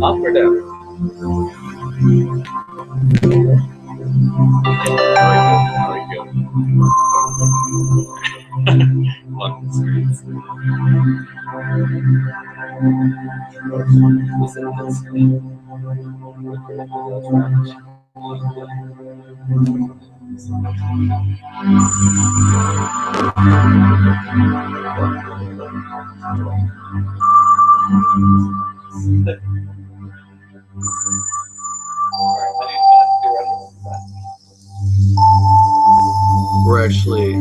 Up or down? Very good. Lock the screens. We're actually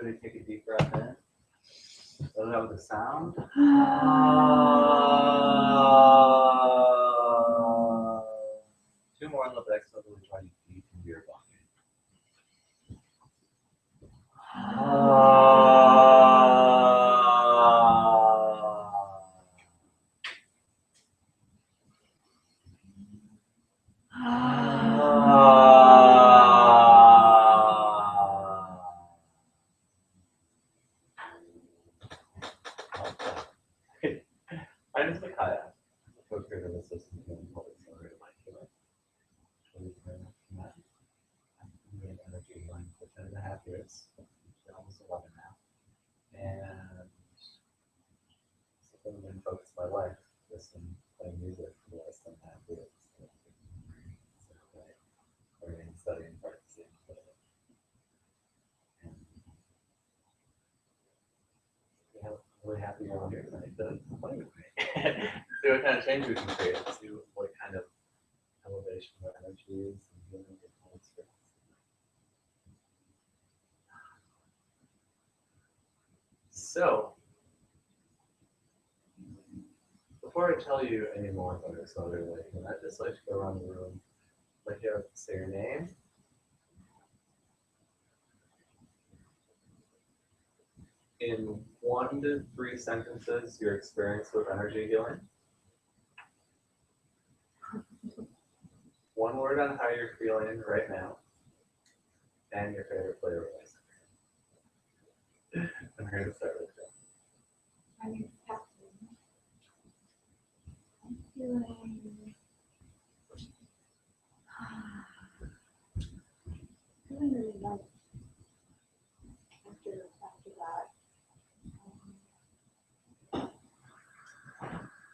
everybody take a deep breath in. Let it out with a sound. Two more and let the exhale really draw you deep into your body. I just like Kaya, co-creator of the system and public accelerator mind healing. Really very much from that. I'm in energy healing for 10 and a half years, almost 11 now. And something I've been focused my life, just in playing music for the last 10 and a half years. So, learning, studying, practicing. And yeah, I'm really happy you're all here tonight to play with me. See what kind of change we can create, see what kind of elevation of energies and healing we can experience. So, before I tell you any more about accelerator lighting, I'd just like to go around the room, let you say your name, in 1 to 3 sentences, your experience with energy healing. One word on how you're feeling right now, and your favorite flavor of ice cream. I'm here to start with you. My name is Kathleen. I'm feeling really light after that.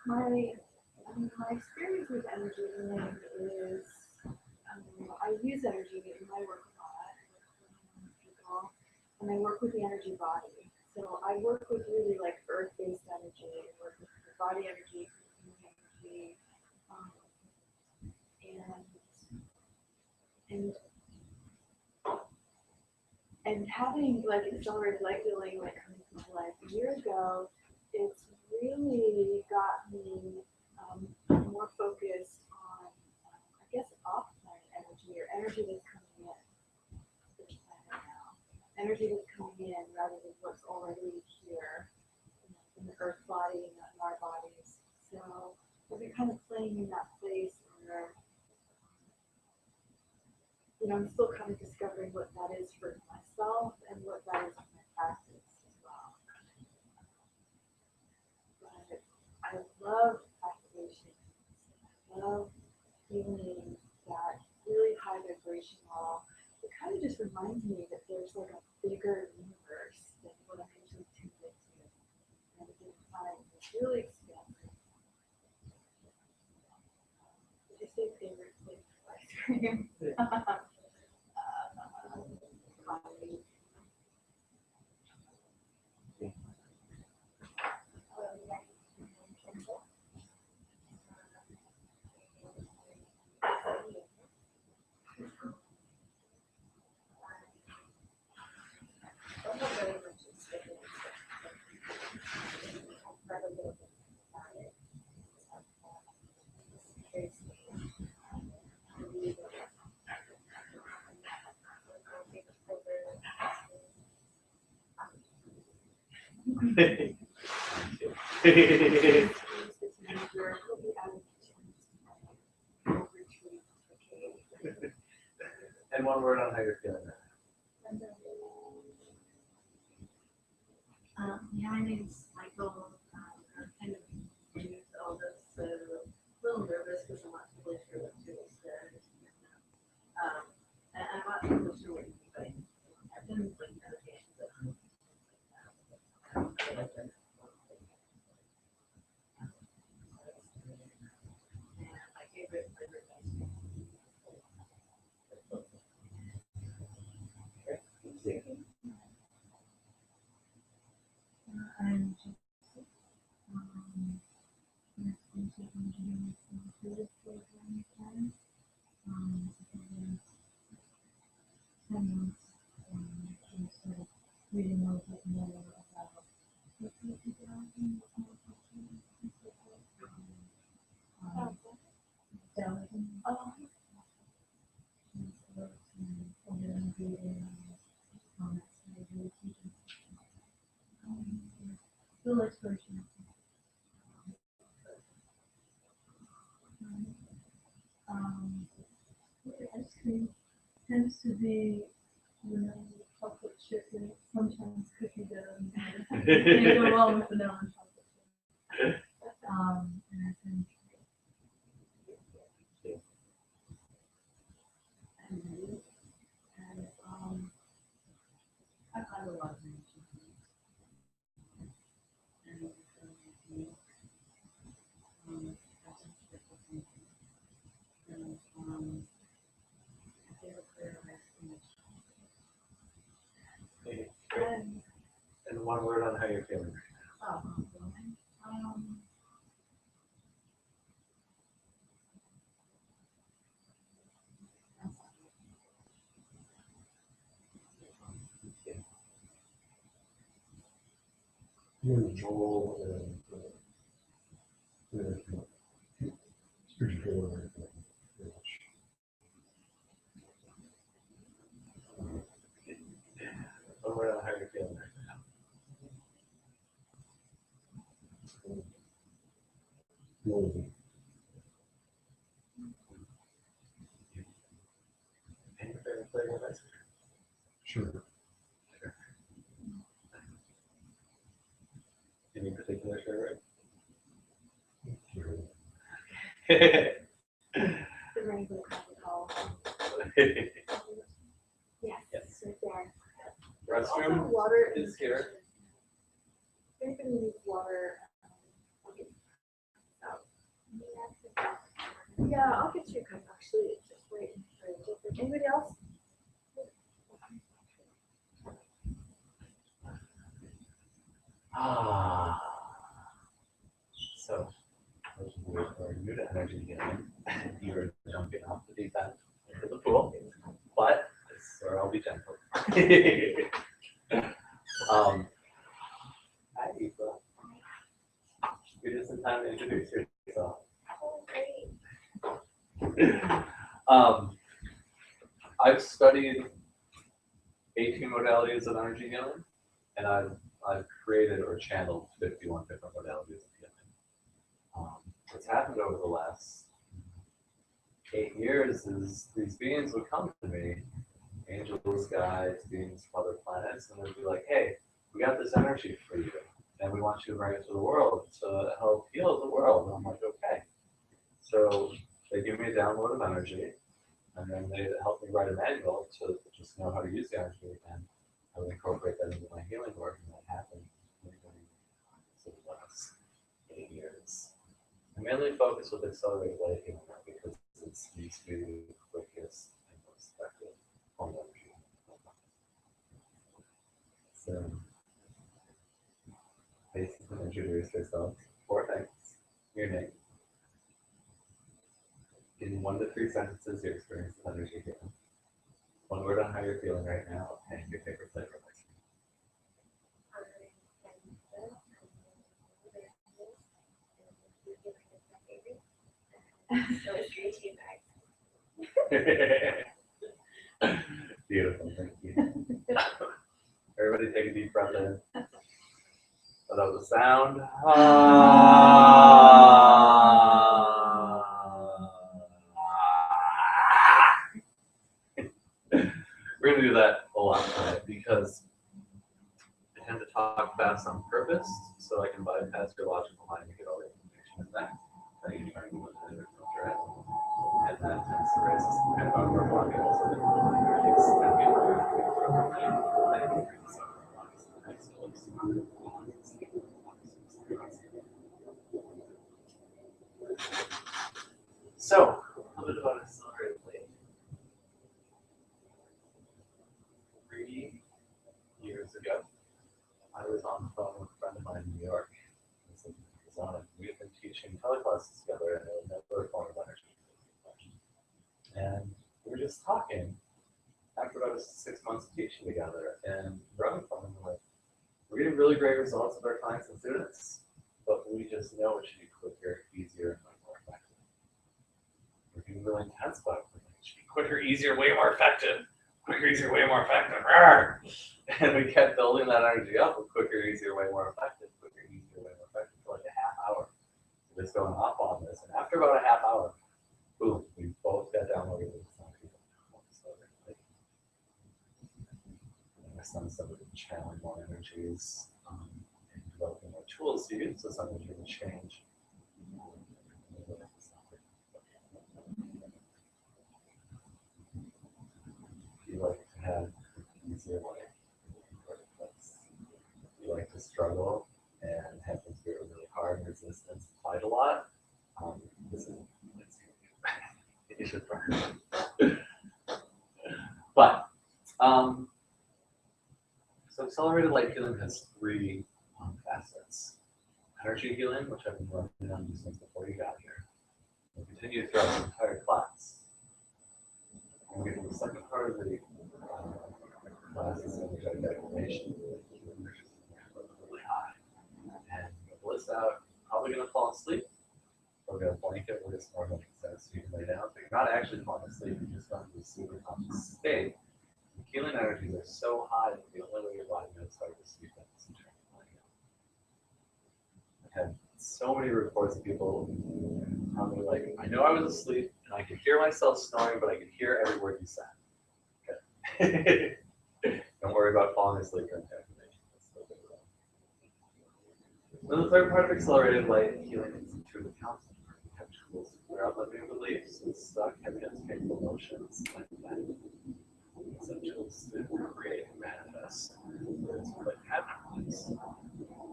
My experience with energy healing is I use energy in my work a lot. I work with people, and I work with the energy body. So I work with really like earth-based energy. I work with the body energy, energy, and having like accelerated light healing like coming to my life a year ago, it's really got me more focused on I guess off planet energy or energy that's coming in to the planet now. Energy that's coming in rather than what's already here in the earth body and in our bodies. So I've been kind of playing in that place where I'm still kind of discovering what that is for myself and what that is for my practice as well. But I love activations. I love feeling that really high vibrational. It kind of just reminds me that there's like a bigger universe than what I'm usually tuned into. And at the same time, it's really expansive. Did you say favorite flavor of ice cream? And one word on how you're feeling now. My name's Michael. I'm kind of new to all this, so a little nervous because I'm not really sure what to expect. And I'm not really sure what to do, but I've done like meditations at home. And my favorite flavor is ice cream. I'm reading a little bit more about what people are doing with more culture and things like that. Dalton, and so from the reading comments that I do teaching. Still exploration. Ice cream tends to be, chocolate chip and sometimes cookie dough. They go well with vanilla and chocolate chip. And I think and I've had a lot of energy. And that's interesting. And I feel clear of Okay, great. And one word on how you're feeling. um, Okay. Your Joel and spiritual and everything. Very much. One word on how you're feeling right Lonely. now. And your favorite flavor of ice cream. Sure. Any particular favorite? Sure. The rainbow alcohol. Yes, Yes. right there. Also Restroom water is here. If anybody needs water, yeah, I'll get you a cup actually. It's just right in the fridge. Anybody else? Ah. So, those of you who are new to energy healing, you're jumping off the deep end into the pool, but this is where I'll be gentle. Hi, Eva. You're just in time to introduce yourself. Oh, great. I've studied 18 modalities of energy healing, and I've created or channeled 51 different modalities of healing. What's happened over the last 8 years is these beings would come to me, angels, guides, beings from other planets, and they'd be like, hey, we got this energy for you, and we want you to bring it to the world to help heal the world. And I'm like, okay. So they give me a download of energy, and then they help me write a manual to just know how to use the energy, and I would incorporate that into my healing work, and that happened for the last 8 years. I mainly focus with accelerated light healing because it seems to be the quickest and most effective form of energy. So, basically introduce yourself. 4 things. Your name. In 1 to 3 sentences, your experience with energy healing. 1 word on how you're feeling right now, and your favorite flavor of ice cream. Beautiful, thank you. Everybody take a deep breath in. Let out the sound. We're going to do that a lot today because I tend to talk fast on purpose so I can bypass your logical mind and get all the information in that. You're trying to filter it. And that tends to raise some kind of upper body also that it's going to be so, a little bit about accelerated plate. 3 years ago, I was on the phone with a friend of mine in New York. We had been teaching teleclasses together, and it was never a form of energy. And we were just talking after about 6 months of teaching together, and growing from him, like, really great results with our clients and students, but we just know it should be quicker, easier, and way more effective. We're being really intense about it. It should be quicker, easier, way more effective. Quicker, easier, way more effective. Rawr! And we kept building that energy up with quicker, easier, way more effective, quicker, easier, way more effective for like a half hour. Just going up on this. And after about a half hour, boom, we both got downloaded with some people. My son said we're channeling more energies and developing more tools to use this energy to change. If you like to have an easier life, you like to struggle and have things get really hard and resistance applied a lot, this is you should practice. But so accelerated light healing has three facets. Energy healing, which I've been working on since before you got here. We'll continue throughout the entire class. And we get to the second part of the class is energetic activation, which is really high. And we'll bliss out, probably going to fall asleep. We're going to blanket, we're just more than sense so you can lay down. But you're not actually falling asleep, you're just going to be super conscious state. The healing energies are so high that the only way your body knows how to sleep is to turn the light on. I've had so many reports of people tell me, like, I know I was asleep and I could hear myself snoring, but I could hear every word you said. Okay. Don't worry about falling asleep during the activation. Then the third part of accelerated light healing is through the counseling. We have tools to clear out limiting beliefs and stuck heaviness, painful emotions, like that. Some tools to create and manifest words like happiness.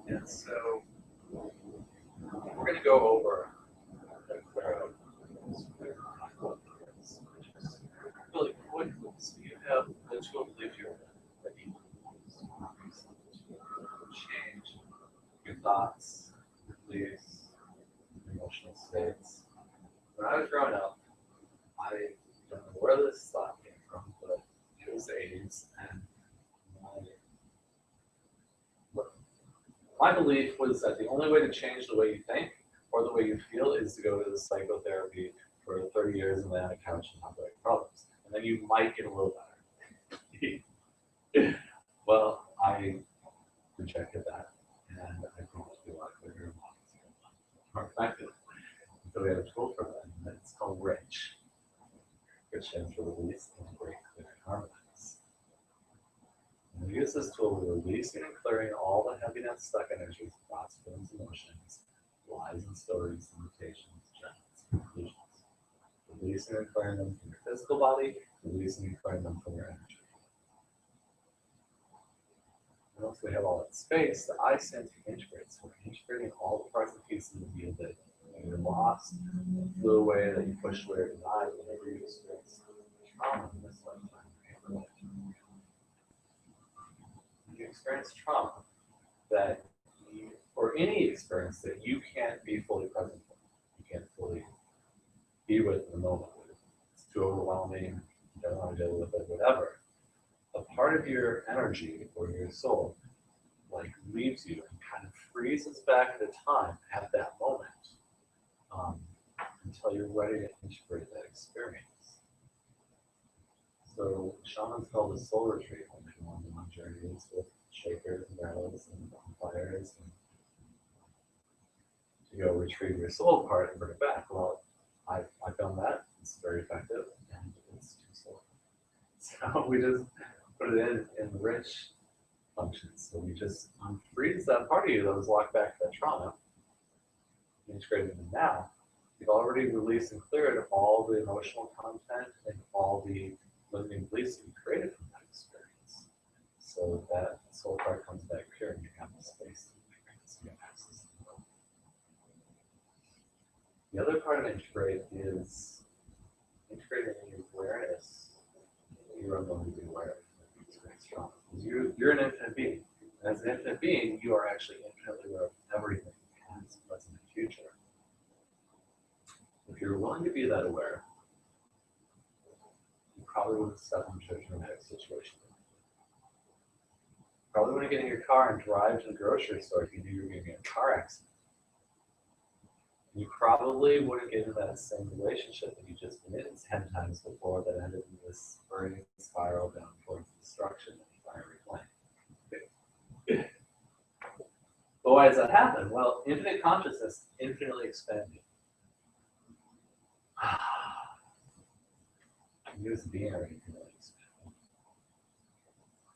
And so we're going to go over really quickly. So you have the tool belief here that you change your thoughts, your beliefs, your emotional states. When I was growing up, I don't know where this thought came from, but it was the 80s, and my belief was that the only way to change the way you think or the way you feel is to go to the psychotherapy for 30 years and lay on a couch and talk about your problems. And then you might get a little better. Well, I rejected that, and I think it would be a lot clearer and more effective. So we have a tool for that, and it's called RICH. RICH stands for release, integrate, clear, and harmonize. And we use this tool to releasing and clearing all the heaviness, stuck energies, thoughts, feelings, emotions, lies and stories, limitations, judgments, and conclusions. Releasing and clearing them from your physical body, releasing and clearing them from your energy. And once we have all that space, the I stand to integrate. So we're integrating all the parts and pieces of you that you lost, flew away, that you pushed away, or denied, whenever you experienced trauma in this lifetime. You experience trauma that you, or any experience that you can't be fully present for. You can't fully be with in the moment. It's too overwhelming, you don't want to deal with it, whatever. A part of your energy or your soul like leaves you and kind of freezes back the time at that moment until you're ready to integrate that experience. So shamans call this soul retreat when they go on long journeys with shakers and rattles and bonfires and to go retrieve your soul part and bring it back. Well, I've done that. It's very effective and it's too slow. So we just put it in the rich functions. So we just unfreeze that part of you that was locked back to that trauma, integrated it now. You've already released and cleared all the emotional content and all the limiting beliefs that you created from that experience. So that soul part comes back pure and you have the space to experience and access to the world. The other part of integrate is integrating in your awareness. You're unwilling to be aware of the experience trauma. Because you're an infinite being. And as an infinite being, you are actually infinitely aware of everything, past, present, and future. If you're willing to be that aware, you probably would step into a dramatic situation. Probably want to get in your car and drive to the grocery store if you knew you were going to get in a car accident. You probably wouldn't get into that same relationship that you just been in 10 times before that ended in this burning spiral down towards destruction and fiery flame. But why does that happen? Well, infinite consciousness infinitely expanding. Use being infinitely expanding.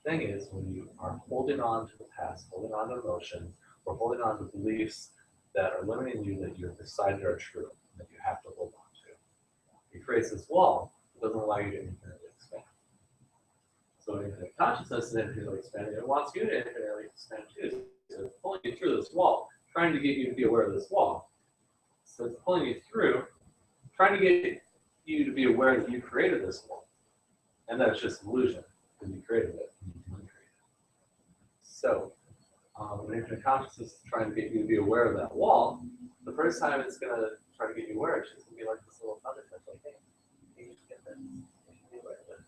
Thing is, when you are holding on to the past, holding on to emotions, or holding on to beliefs that are limiting you that you've decided are true, that you have to hold on to, it creates this wall that doesn't allow you to infinitely expand. So infinite consciousness is infinitely expanding. It wants you to infinitely expand too. So it's pulling you through this wall, trying to get you to be aware of this wall. So it's pulling you through, trying to get you to be aware that you created this wall. And that it's just an illusion, because you created it, and you can uncreate it. So when infinite consciousness is trying to get you to be aware of that wall, the first time it's going to try to get you aware, it's just going to be like this little thunder touch, like, hey, you should get this. You should be aware of this.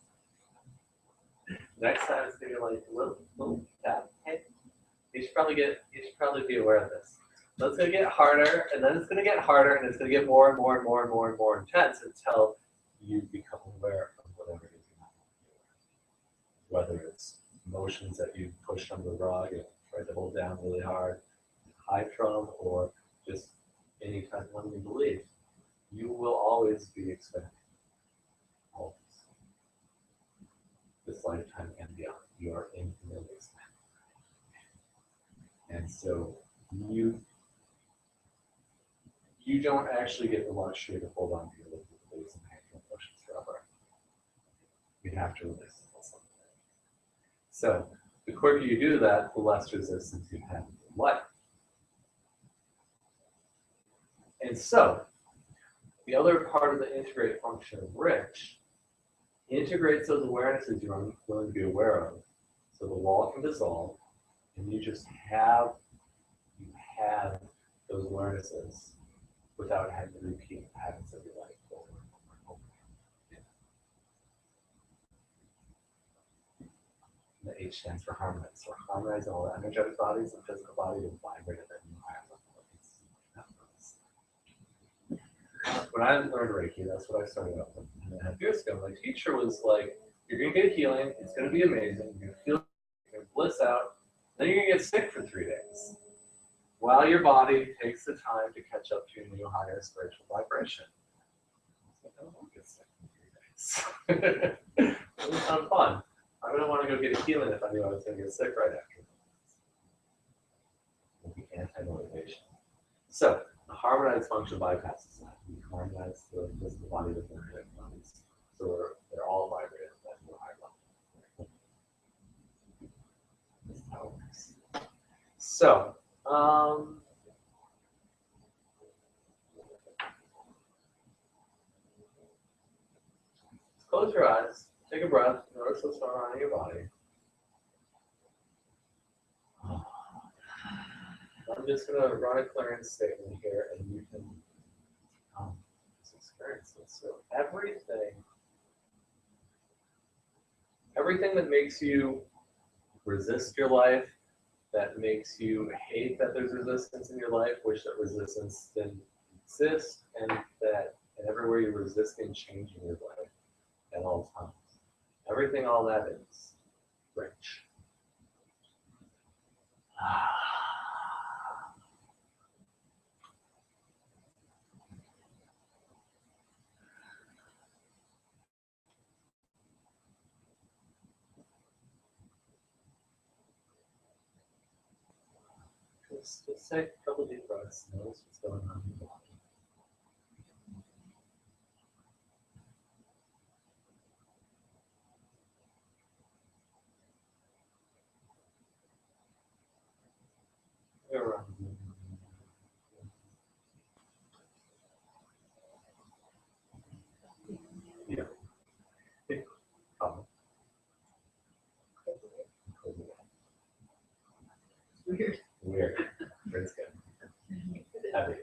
Next time it's going to be like a little tap, hey, you should probably be aware of this. So it's going to get harder, and then it's going to get harder, and it's going to get more and more and more and more and more intense until you become aware of whatever it is you want to be aware of. Whether it's emotions that you pushed under the rug and tried to hold down really hard, high trauma, or just any kind of limiting belief, you will always be expanding. Always. This lifetime and beyond. You are infinitely expanding. And so you don't actually get the luxury to hold on to your limiting beliefs and painful emotions forever. You have to release them at some point. So the quicker you do that, the less resistance you have in your life. And so the other part of the integrate function of rich integrates those awarenesses you're willing to be aware of, so the wall can dissolve, and you just have those awarenesses without having to repeat the habits of your life over and over and over again. The H stands for harmonize. So harmonize all the energetic bodies and physical body to vibrate at that new higher level. When I learned Reiki, that's what I started out with. And a years ago, my teacher was like, you're going to get healing, it's going to be amazing, you're going to feel, you're going to bliss out, then you're going to get sick for 3 days. While your body takes the time to catch up to your new higher spiritual vibration. I was like, I don't want to get sick in 3 days. It doesn't sound fun. I wouldn't want to go get a healing if I knew I was going to get sick right after. It would be anti-motivation. So, the harmonized function bypasses that. We harmonize the physical body with the energetic bodies. So they're all vibrating at that new higher level. That's how it works. So, close your eyes, take a breath, notice what's going on in your body. I'm just going to run a clearance statement here, and you can just experience this. So everything that makes you resist your life, that makes you hate that there's resistance in your life, wish that resistance didn't exist, and everywhere you're resisting changing your life at all times. Everything, all that is rich. Just take a couple deep breaths, notice what's going on in your body. Around you. Yeah. Weird. Weird. It's good. Heavy.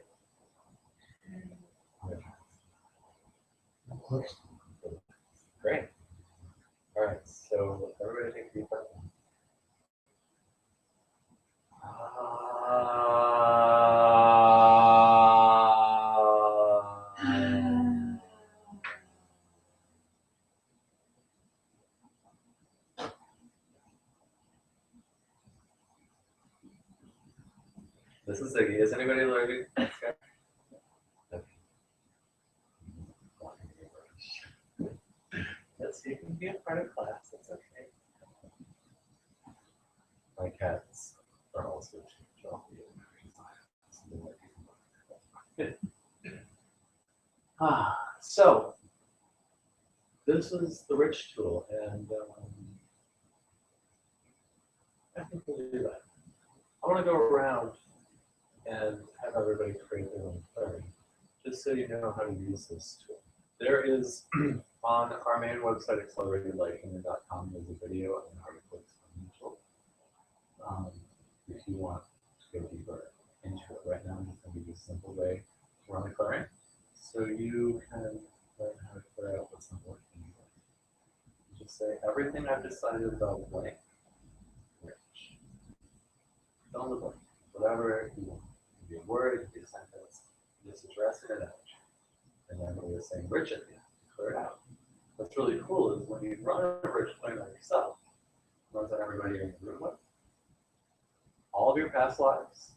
Great. All right. So everybody take a deep breath. This is Ziggy. Is anybody learning? Okay. Yes, you can be a part of class. It's okay. My cats are also jumpy. So this is the rich tool, and I think we'll do that. I want to go around and have everybody create their own query, just so you know how to use this tool. There is on our main website, acceleratedlighthuman.com, there's a video and an article explaining the tool. If you want to go deeper into it, right now I'm just going to give you a simple way to run the query, so you can learn how to figure out what's not working. Just say everything I've decided about blank, rich. Fill in the blank, whatever you want. It can be a word, it can be a sentence, just address it in English. And then when we're saying rich at the end, clear it out. What's really cool is when you run a rich plan on yourself, runs on everybody in the room with, all of your past lives,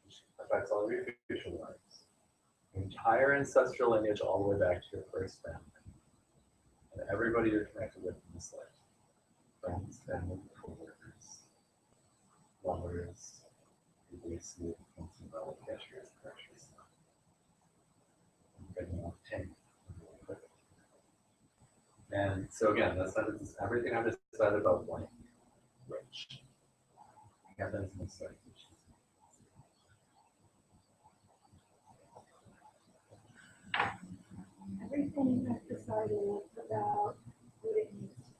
which affects all of your future lives, your entire ancestral lineage all the way back to your first family, and everybody you're connected with in this life, friends, family, co-workers, lovers, people you see, cashiers, groceries. And so again, that sentence is everything I've decided about blank, rich. Happens in this life. Everything I've decided about what it needs to be.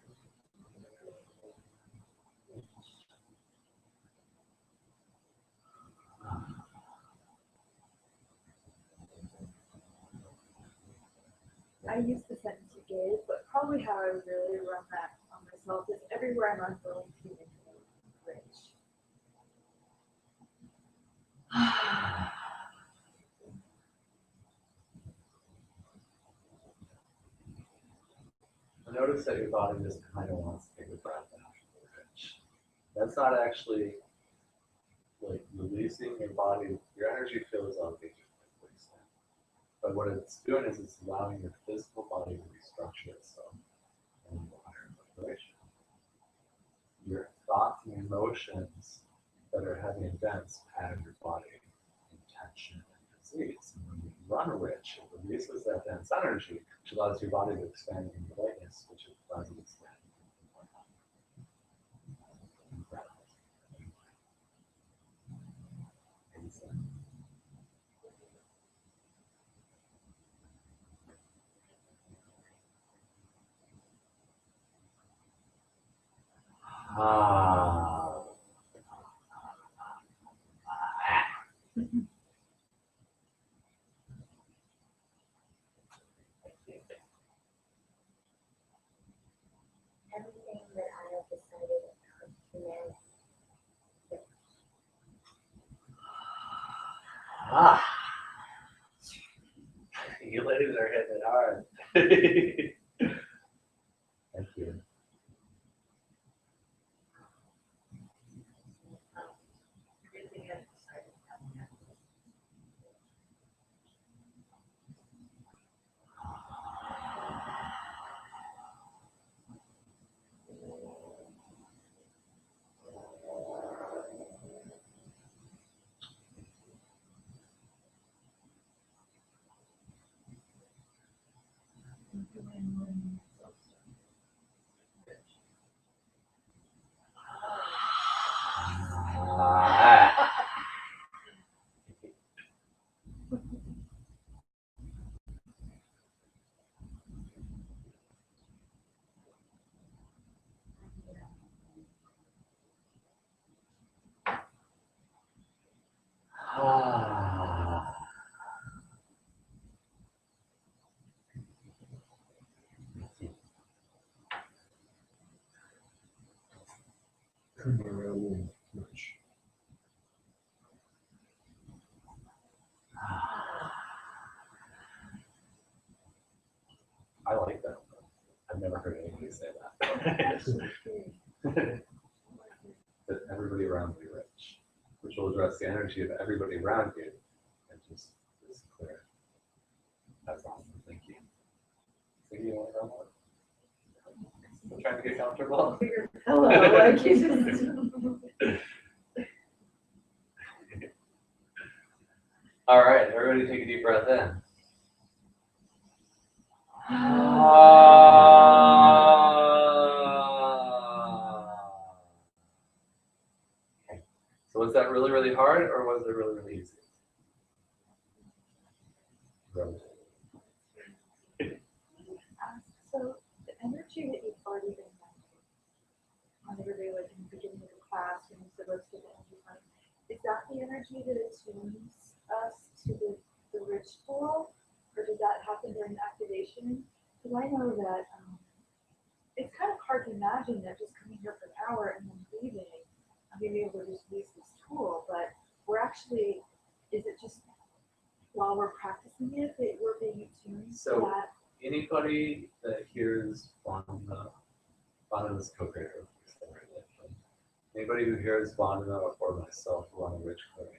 I use the sentence you gave, but probably how I would really run that on myself is everywhere I'm unwilling to make rich. Notice that your body just kind of wants to take a breath after the rich. That's not actually like releasing your body, your energy field is elevated. But what it's doing is it's allowing your physical body to restructure itself and higher vibration. Your thoughts and emotions that are heavy and dense pattern your body in tension and disease. And when you run rich, it releases that dense energy, which allows your body to expand in the lightness, which allows it to expand. Everything that I have decided about humanity. You ladies are hitting it hard. Thank you. Everything I've decided about humanity. Come around much. I like that. I've never heard anybody say that. That everybody around me rich, which will address the energy of everybody around you and just clear it. That's awesome. Thank you. So you want to run one? I'm trying to get comfortable. Hello, like you just. All right, everybody take a deep breath in. Okay. So was that really, really hard or was it really, really easy? So the energy that you've already been on every day, like in the beginning of the class, when you said let's get the energy from, is that the energy that attunes us to the rich pool, or does that happen during activation? Because I know that it's kind of hard to imagine that just coming here for an hour and then leaving, I'm gonna be able to just use this tool, but we're actually, is it just while we're practicing it that we're being attuned to So that? anybody that hears Vandana is co-creator. Anybody who hears Vandana or myself run a rich clearing,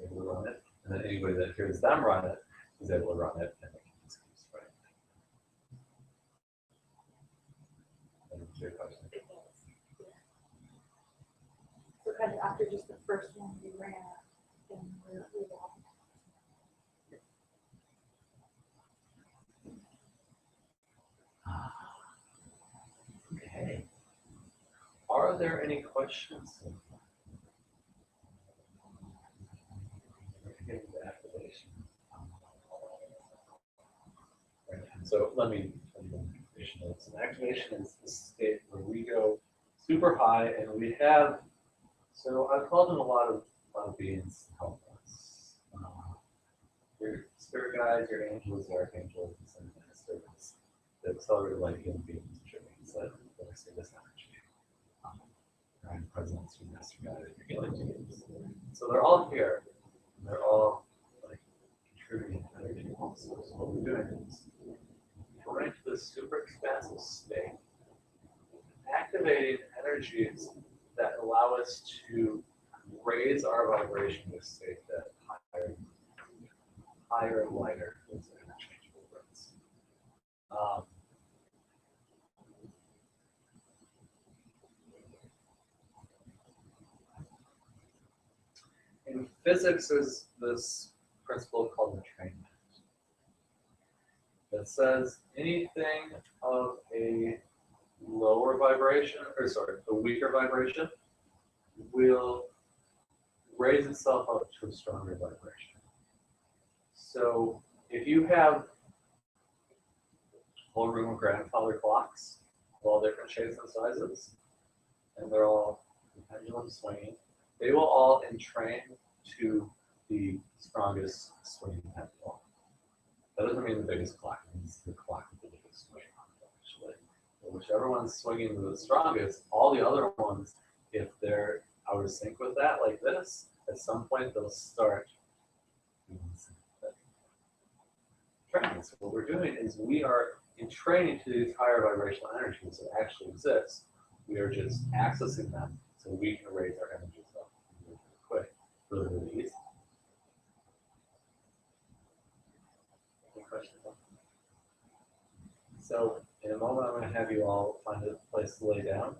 able to run it, and then anybody that hears them run it is able to run it, and it just keeps running. And it's your question. So kind of after just the first one we ran, then we're all. Okay. Are there any questions? The activation. Right. So let me tell you what an activation is. An activation is the state where we go super high and we have, so I've called in a lot of beings to help us. Your spirit guides, your angels, your archangels, and ministers, the accelerated light healing beings, which are beings that receive this energy. Grand presence, your master guide, your healing beings. So they're all here. And they're all like contributing energy also. So what we're doing is going into this super expansive state, activating energies that allow us to raise our vibration to a state that higher and lighter is an interchangeable words. In physics, there's this principle called entrainment that says anything of a lower vibration, a weaker vibration, will raise itself up to a stronger vibration. So if you have a whole room of grandfather clocks of all different shapes and sizes, and they're all the pendulum swinging, they will all entrain to the strongest swinging pendulum. That doesn't mean the biggest clock, it means the clock with the biggest swing on it, actually. But whichever one's swinging the strongest, all the other ones, if they're out of sync with that, like this, at some point they'll start training. So what we're doing is we are entraining to these higher vibrational energies that actually exist. We are just accessing them so we can raise our energies up really quick, really, really easy. Any questions? So in a moment, I'm going to have you all find a place to lay down.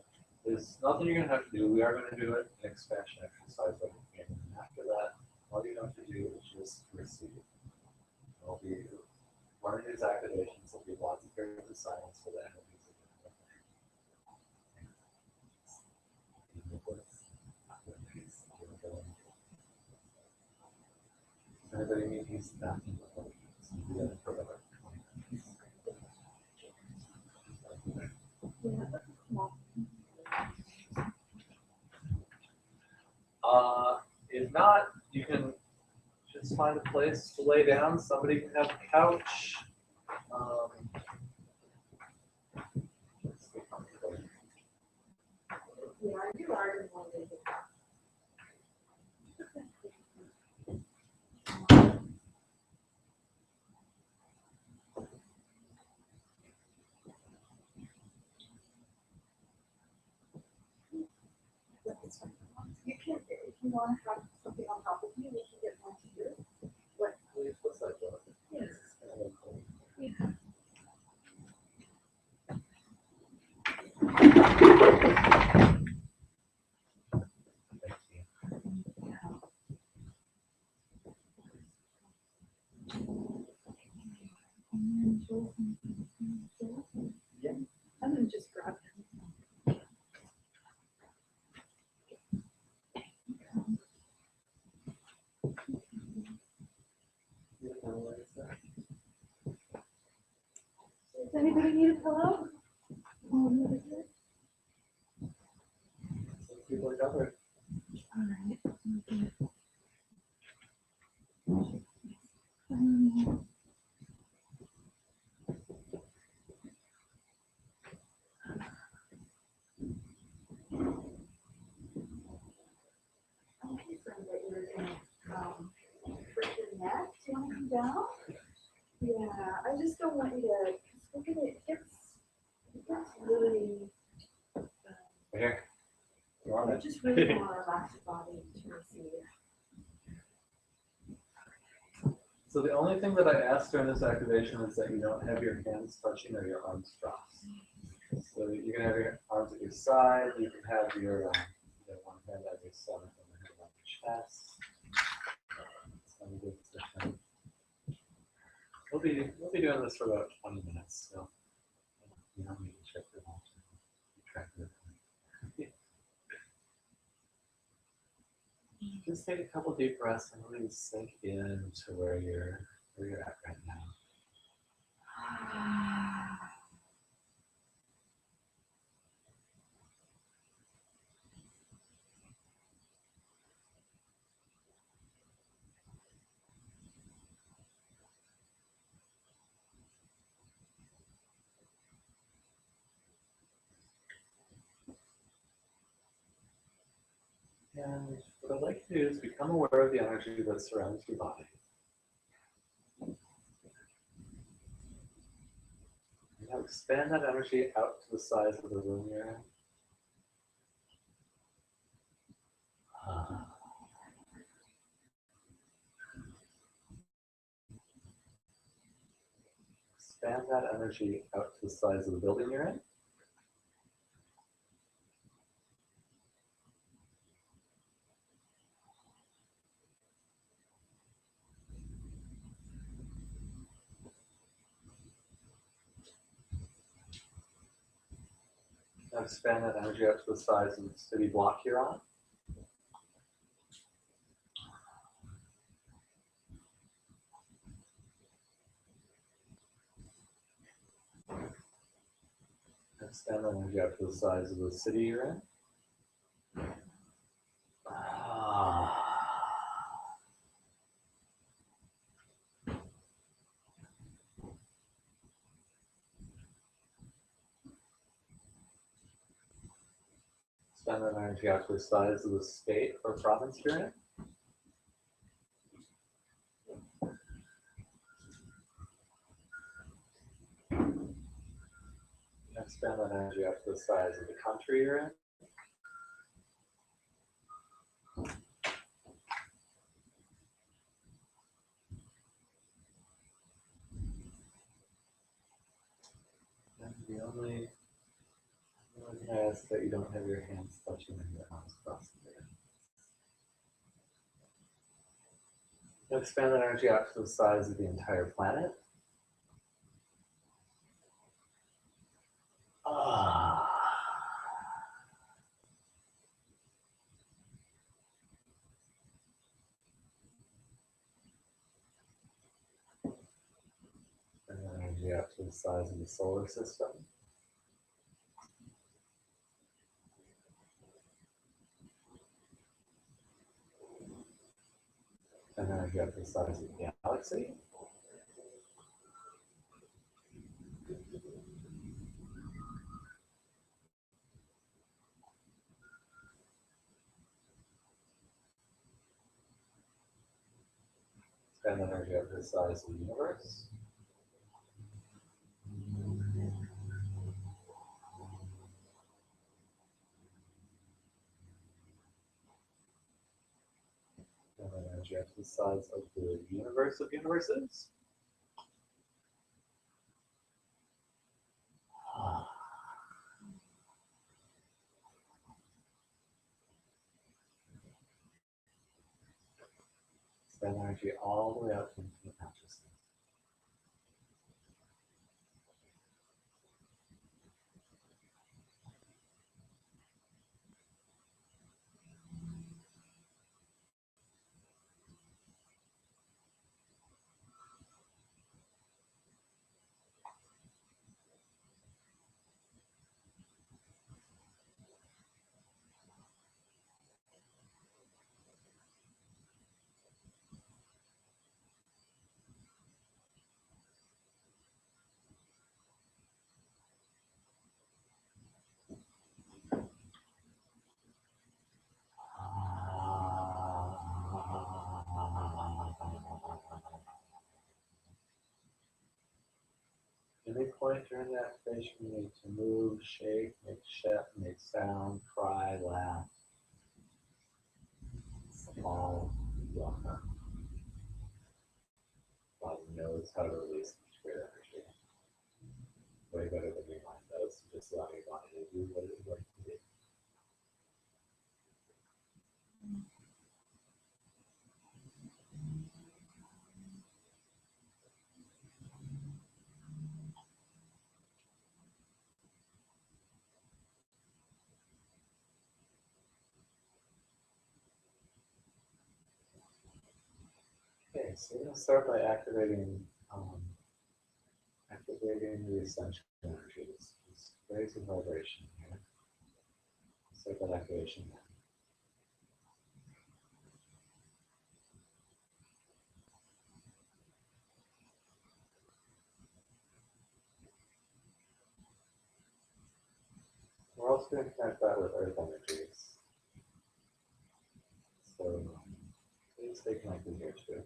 There's nothing you're going to have to do. We are going to do an expansion exercise like a game. And after that, all you have to do is just receive. There'll be learning these activations. There'll be lots of periods of silence for the energies. Anybody need to use the bathroom? Do that for about 20 minutes. If not, you can just find a place to lay down. Somebody can have a couch. Yeah, you are in one day. you want to have something on top of you, we can get more here. What? Please, what's that door? Yes. It's kind of cool. Thank you. Yeah. I'm gonna just grab them. Yeah, what is that? Does anybody need a pillow? Some people are covered. Okay, friend, that you're gonna break your neck. Do you want to come down? Yeah, I just don't want you to, because we're gonna, it gets really, Right here. You want I it? just really want to relax your body to receive. So the only thing that I asked during this activation is that you don't have your hands touching or your arms crossed. So you can have your arms at your side. You can have your one hand at your stomach and one hand on your chest. So in a good position. We'll be doing this for about 20 minutes. So you don't need to check your watch. Keep track of it. Just take a couple deep breaths and really sink into where you're at right now. And what I'd like to do is become aware of the energy that surrounds your body. Now expand that energy out to the size of the room you're in. Expand that energy out to the size of the building you're in. Now expand that energy out to the size of the city block you're on. Expand that energy out to the size of the city you're in. Expand that energy out to the size of the state or province you're in. Expand that energy out to the size of the country you're in. And the only thing I ask that you don't have your hands touching and your arms crossed there. Now expand that energy out to the size of the entire planet. And that energy out to the size of the solar system. And energy out to the size of the galaxy. Expand that energy out to the size of the universe. energy up to the size of the universe of universes. Send energy all the way up into the consciousness. Any point during the activation you need to move, shake, make sound, cry, laugh. It's all welcome. Body knows how to release spirit energy. Way better than your mind does. Just allow your body to do what it is like to do. Okay, so we're going to start by activating the essential energy. This raising vibration here. Start that activation now. We're also going to connect that with earth energies. So please stay connected here too.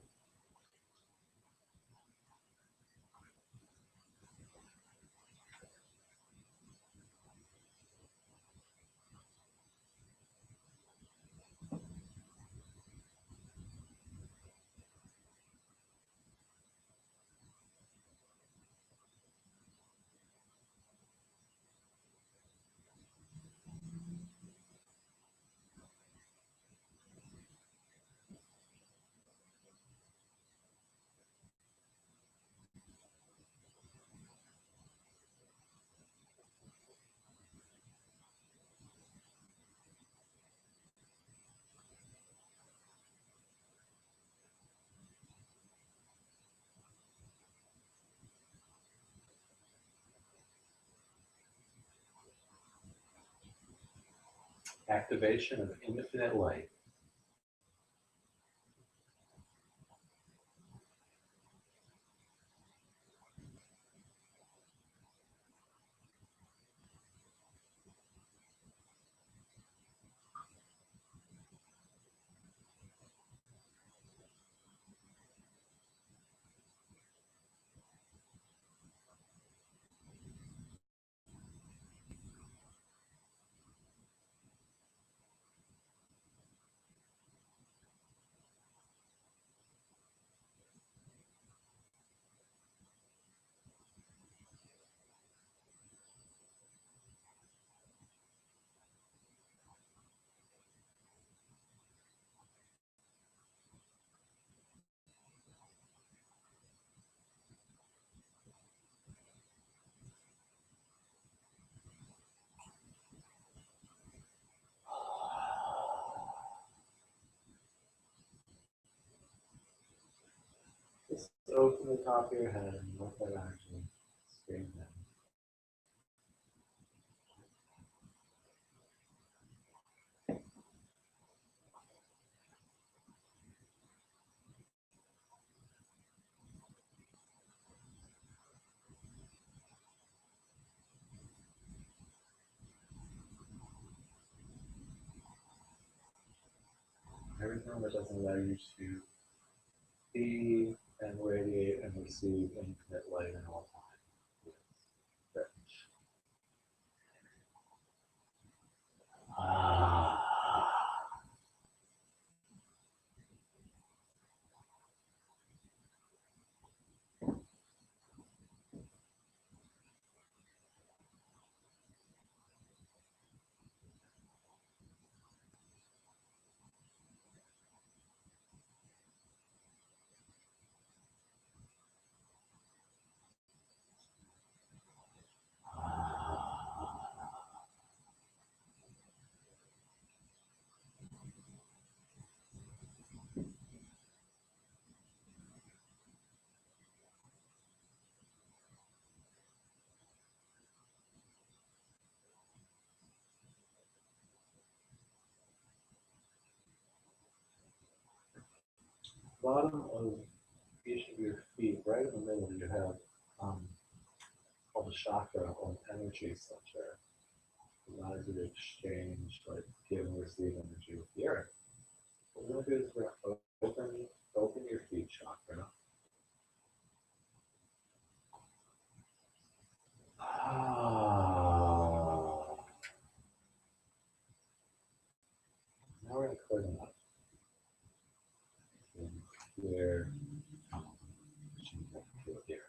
Activation of infinite light. Just open the top of your head and let that energy stream in. Everything that doesn't allow you to be and radiate and receive infinite light in all time. Yes. Ah. bottom of each of your feet, right in the middle, you have all the chakra, all the energy center. Allows you to exchange, like give and receive energy with the earth. What we're going to do is we're going to open your feet chakra. Now we're going to clear them up. And clear, feel here.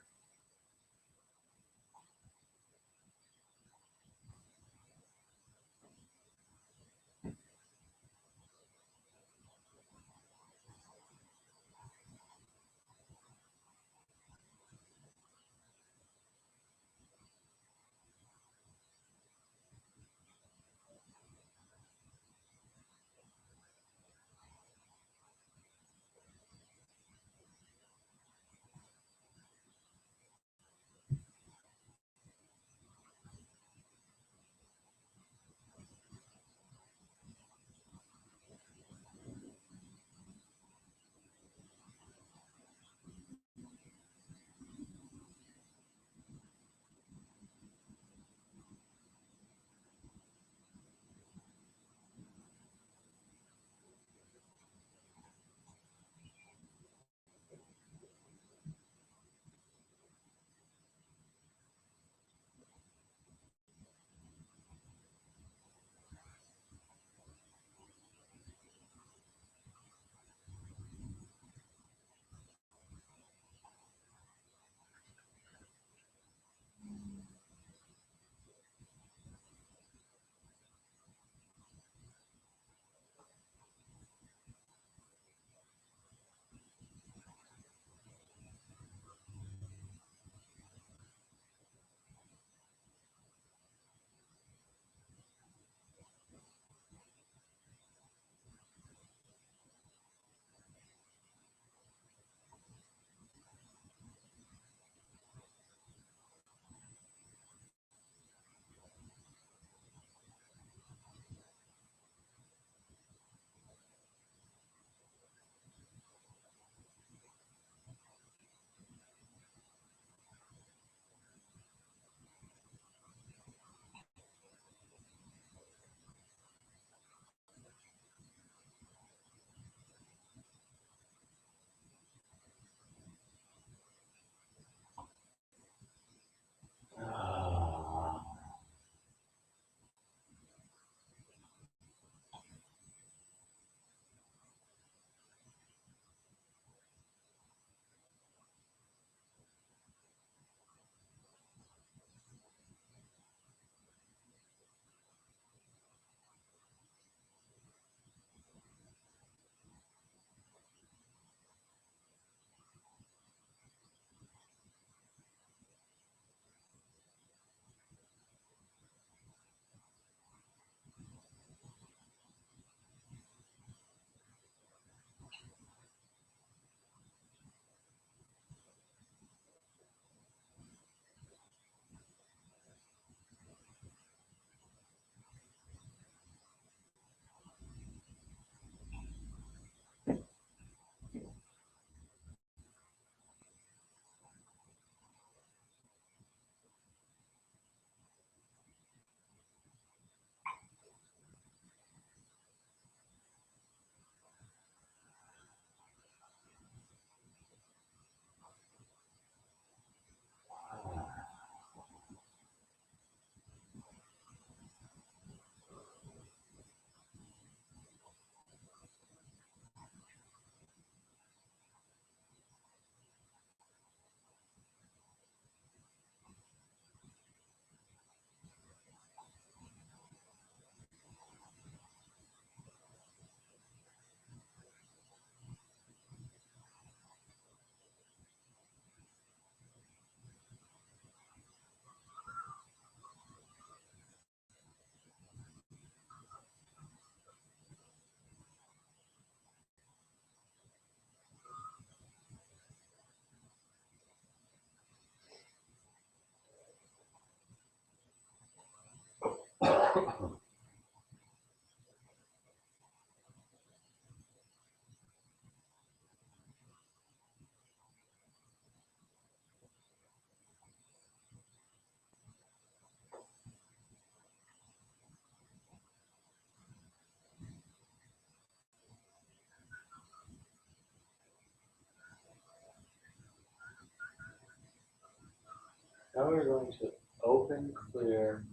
Now we're going to open, clear,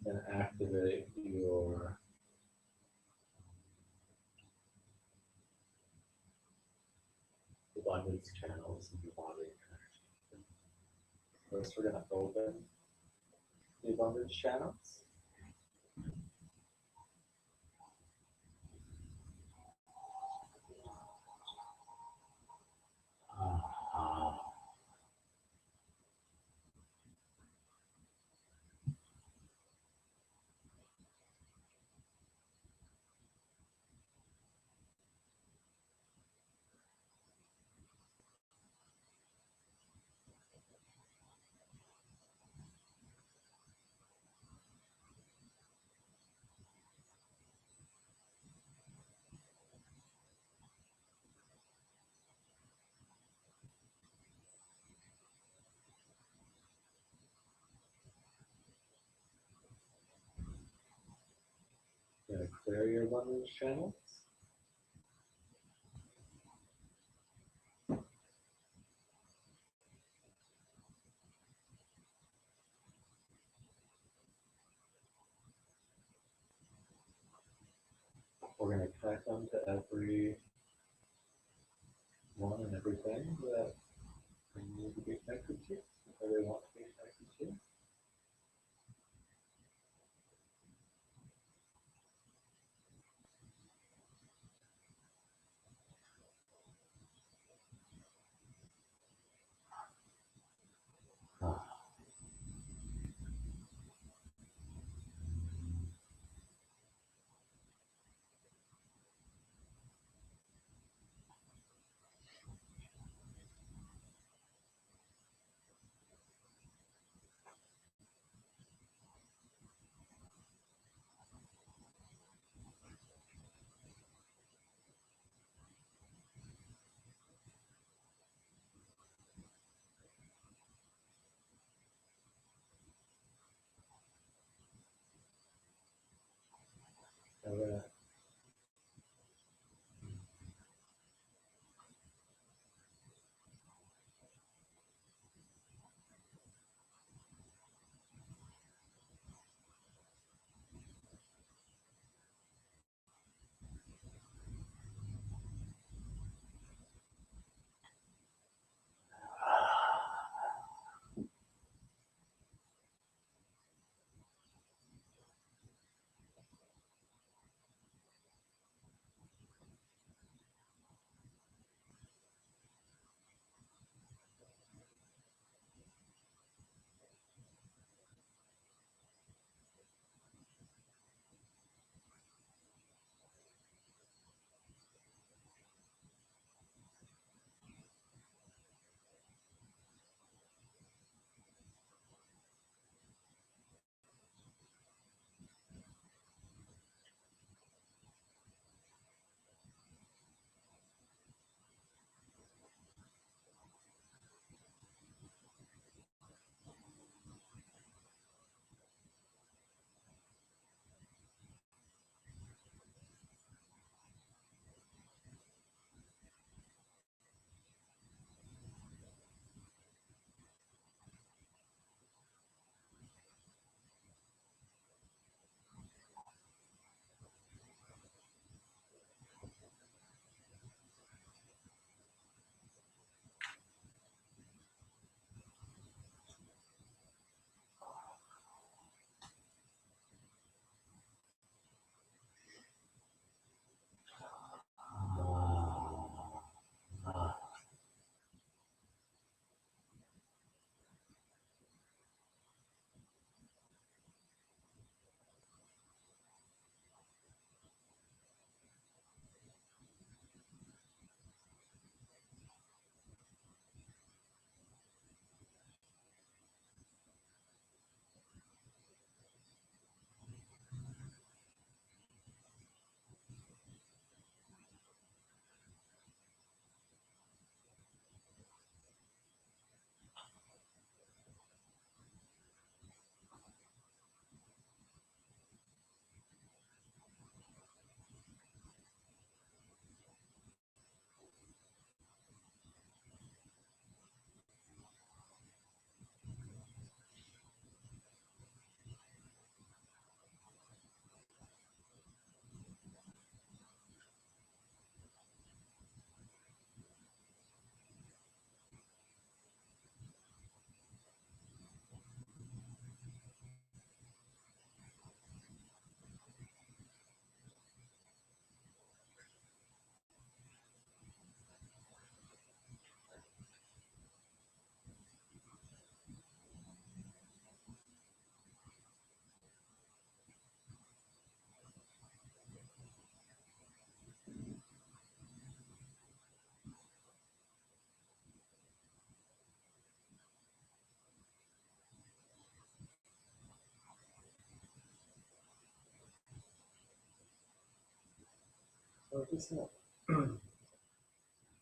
and activate your abundance channels and your body energy. First, we're going to open the abundance channels. You're going to clear your abundance channels. We're going to connect them to every one and everything that they need to be connected to, or they want to be connected to. We're going to We're just gonna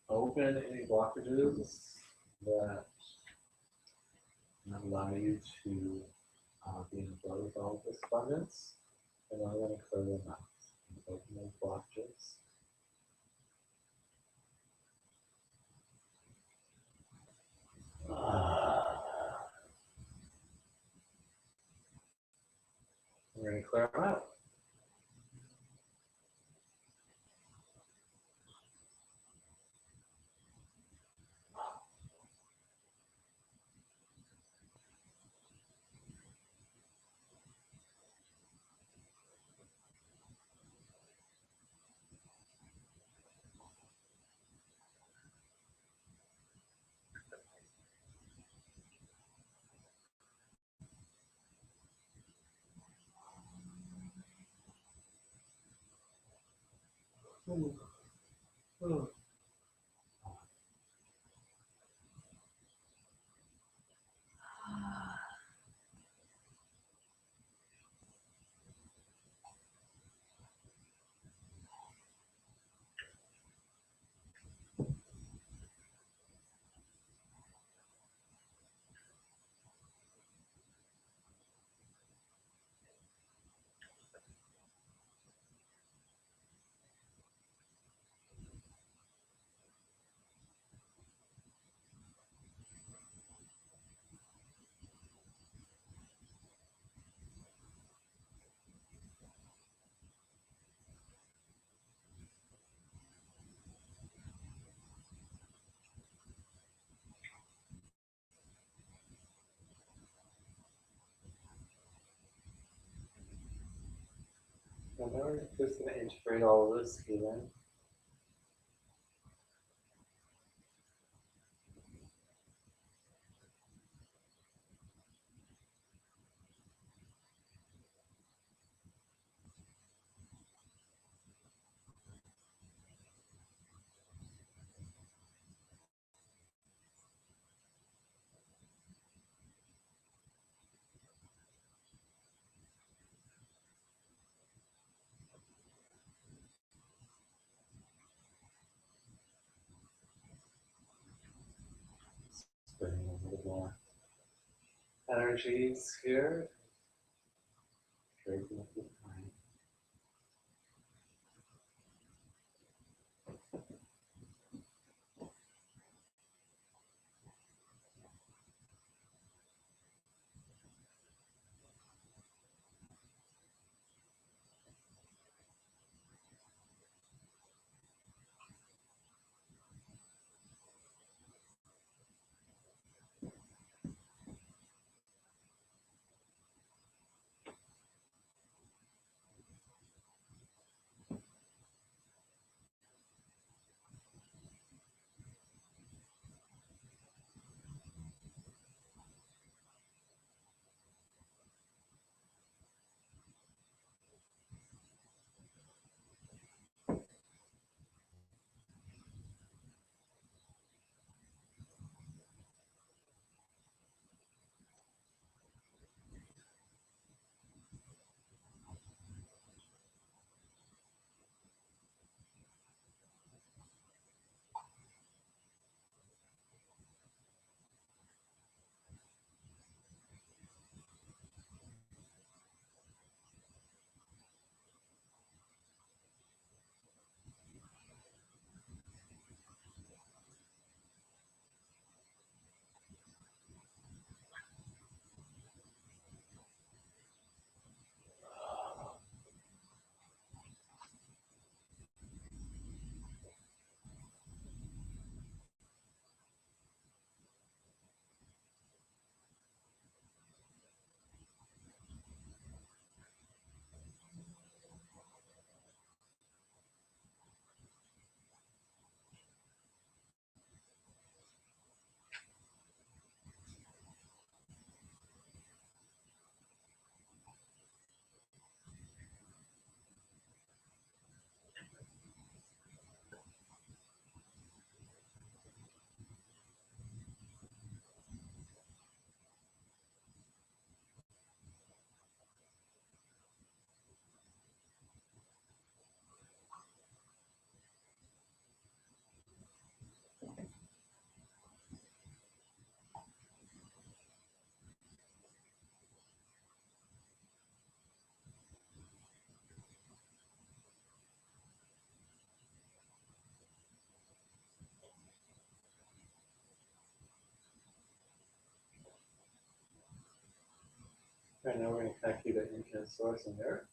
open any blockages that allow you to be in flow with all this abundance, and I'm going to clear them out. Open those blockages. We're going to clear them out. And now we're just going to integrate all of this healing. Spinning a little more energies here. Straighten up the mind. Right now we're going to connect you to internet source in there.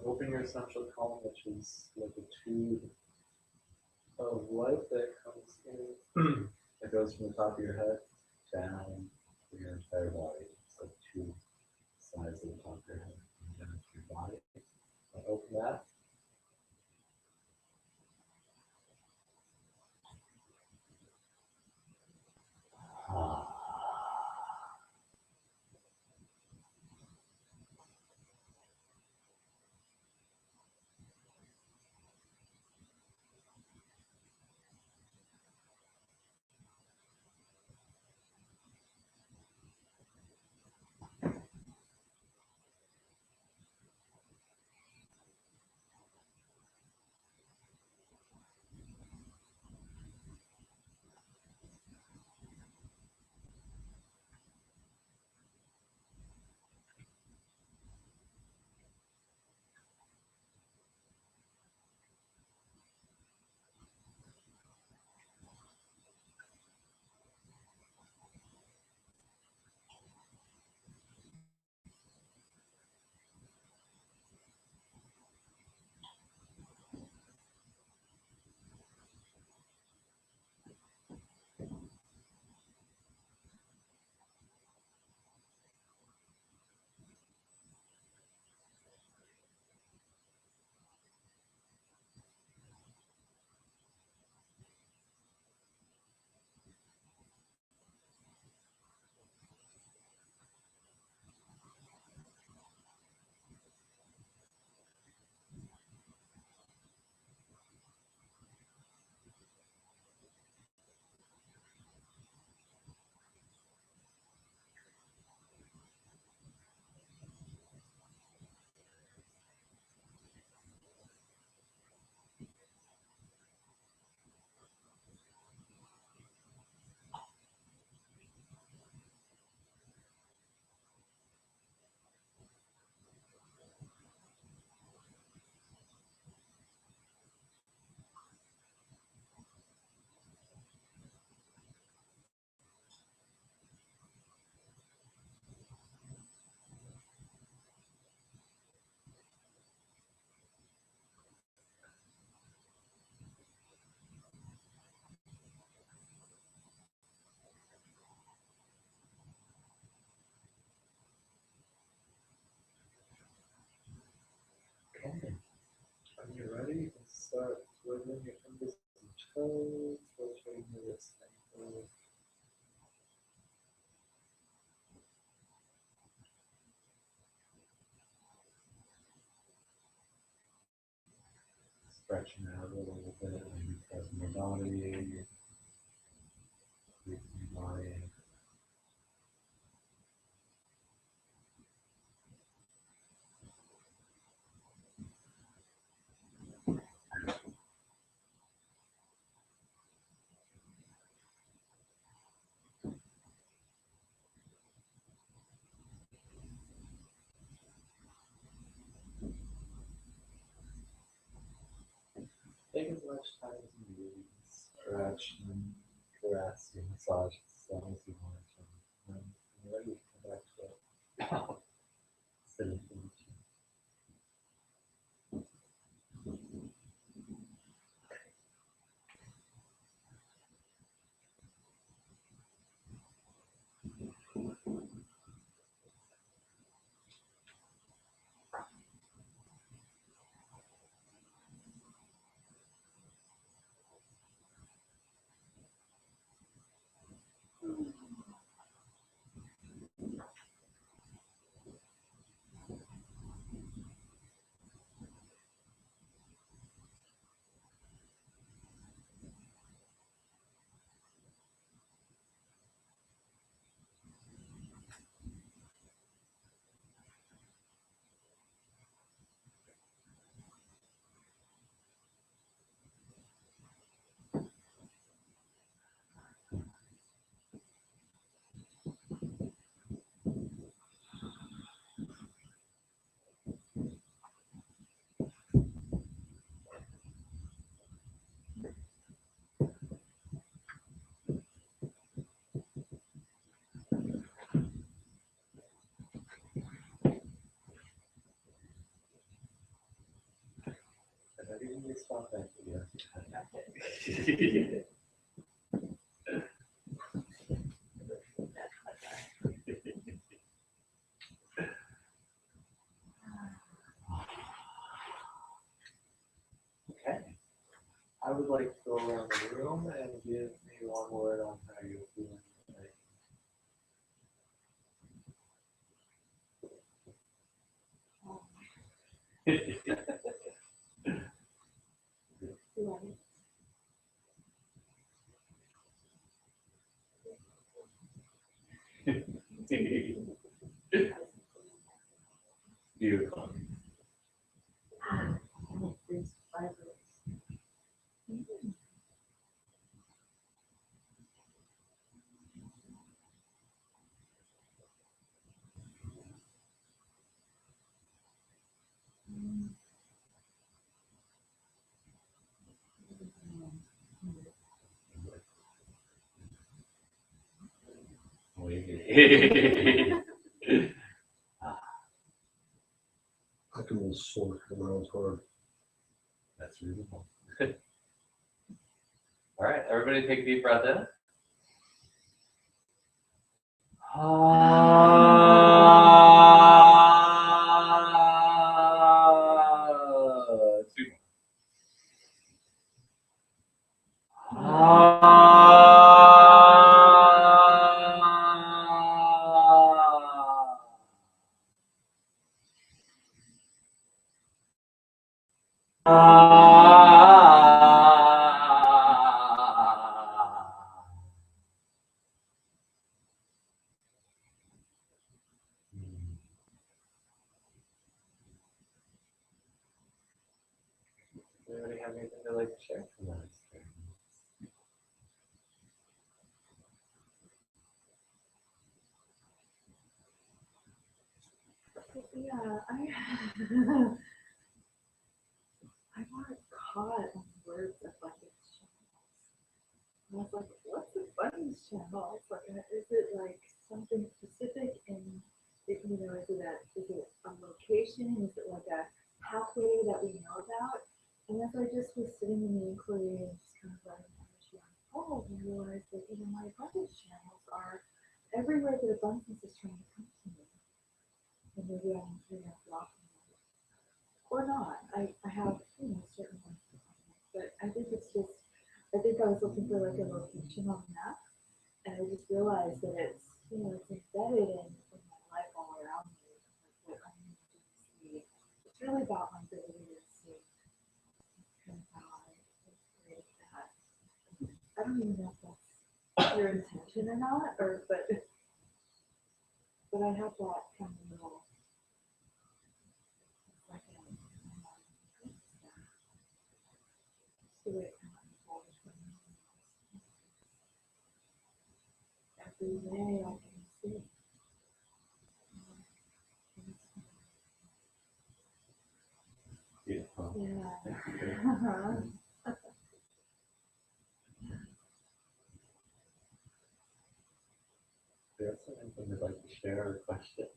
Open your central column, which is like a tube of light that comes in, that goes from the top of your head down to your entire body. It's like two sides of the top of your head and down to your body. Open that. Okay. When you're ready, you can start wiggling your fingers and toes, rotating your wrists and ankles. Stretching out a little bit, maybe pressing your body, breathing your body. Take as much time as you need. Stretch and caress and massage as long as you want. And when you're ready, come back to it. Sit in position. And I didn't really stop that video. Okay. I would like to go around the room and give me one word on how you're feeling today. Beautiful. I can really sort around hard. That's reasonable. All right, everybody take a deep breath in. Two Anybody have anything they'd like to share from that experience? Yeah, I got caught on words of abundance channels. And I was like, what's abundance channels? Like, is it like something specific in, is it a location? Is it like a pathway that we know about? And as I just was sitting in the inquiry and just kind of letting energy unfold, I realized that, my abundance channels are everywhere that abundance is trying to come to me. And maybe I'm blocking it. Or not. I have, certain ones. But I think I think I was looking for like a location on the map. And I just realized that it's, it's embedded in my life all around me. Like what I'm able to see. It's really about my ability to see. That's kind of how I create that. I don't even know if that's your intention or not, but I have that kind of little second. The way it kind of unfolds for me. Every day I can see. Beautiful. Yeah. curious, anything you'd like to share or question?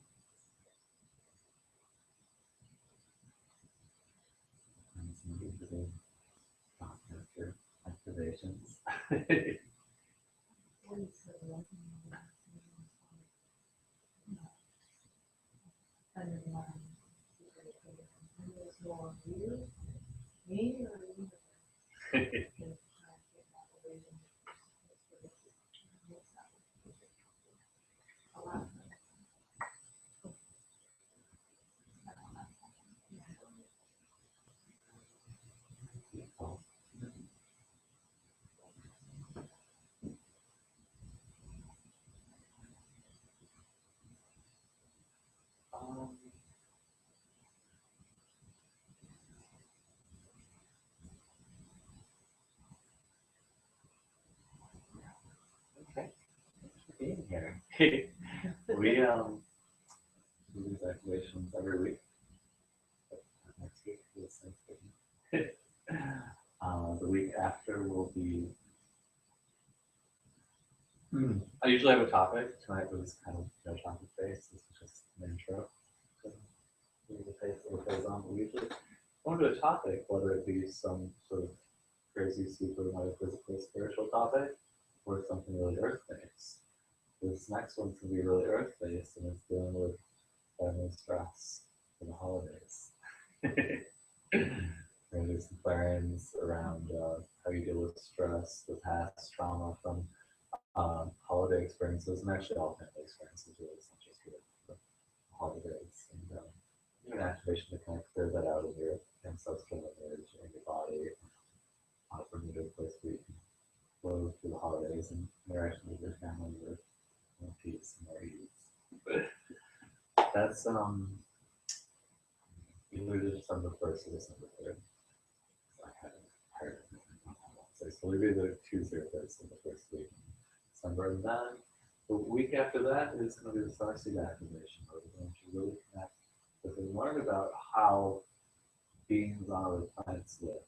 And some usually after activations. Um, okay, thanks for being here. We do these activations every week. Next week is Thanksgiving. The week after will be. I usually have a topic. Tonight was kind of no topic based. This is just an intro. The pace that it goes on. We usually go into a topic, whether it be some sort of crazy, super metaphysical, spiritual topic, or something really earth-based. This next one's going to be really earth-based, and it's dealing with family stress for the holidays. There's some clarins around how you deal with stress, the past trauma from holiday experiences, and actually all family experiences, really, it's not just the holidays. And an activation to kind of clear that out of your ancestral lineage in your body, bring you to a place where you can flow through the holidays and interaction with your family with peace and more ease. That's either December 1st or December 3rd. So I had heard so it'll be the Tuesday or Thursday, the first week in December. And then the week after that is going to be the starseed activation, where we're going to really connect with and learn about how beings on other planets live.